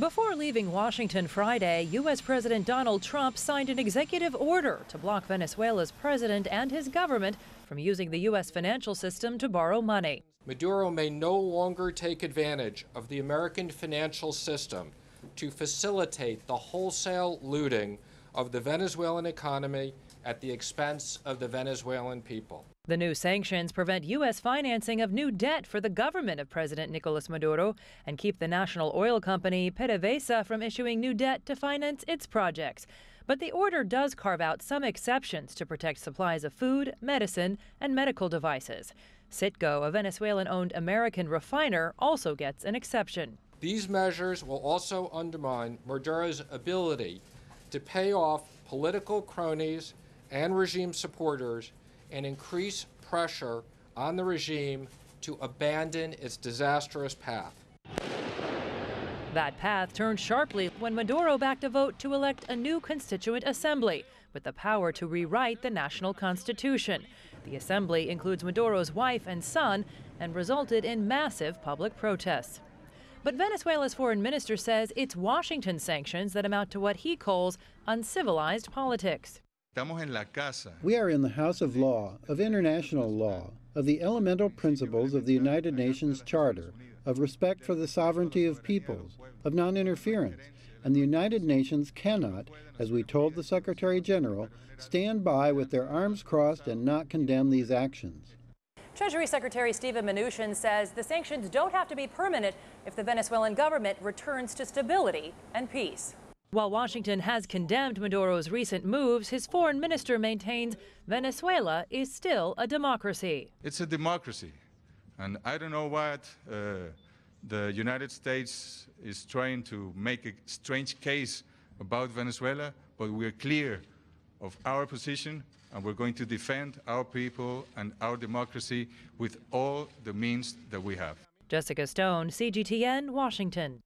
Before leaving Washington Friday, U.S. President Donald Trump signed an executive order to block Venezuela's president and his government from using the U.S. financial system to borrow money. Maduro may no longer take advantage of the American financial system to facilitate the wholesale looting of the Venezuelan economy at the expense of the Venezuelan people. The new sanctions prevent U.S. financing of new debt for the government of President Nicolas Maduro and keep the national oil company PDVSA from issuing new debt to finance its projects. But the order does carve out some exceptions to protect supplies of food, medicine, and medical devices. Citgo, a Venezuelan-owned American refiner, also gets an exception. These measures will also undermine Maduro's ability to pay off political cronies and regime supporters and increase pressure on the regime to abandon its disastrous path. That path turned sharply when Maduro backed a vote to elect a new constituent assembly with the power to rewrite the national constitution. The assembly includes Maduro's wife and son and resulted in massive public protests. But Venezuela's foreign minister says it's Washington's sanctions that amount to what he calls uncivilized politics. We are in the House of Law, of international law, of the elemental principles of the United Nations Charter, of respect for the sovereignty of peoples, of non-interference, and the United Nations cannot, as we told the Secretary General, stand by with their arms crossed and not condemn these actions. Treasury Secretary Steven Mnuchin says the sanctions don't have to be permanent if the Venezuelan government returns to stability and peace. While Washington has condemned Maduro's recent moves, his foreign minister maintains Venezuela is still a democracy. It's a democracy, and I don't know what the United States is trying to make a strange case about Venezuela, but we're clear of our position, and we're going to defend our people and our democracy with all the means that we have. Jessica Stone, CGTN, Washington.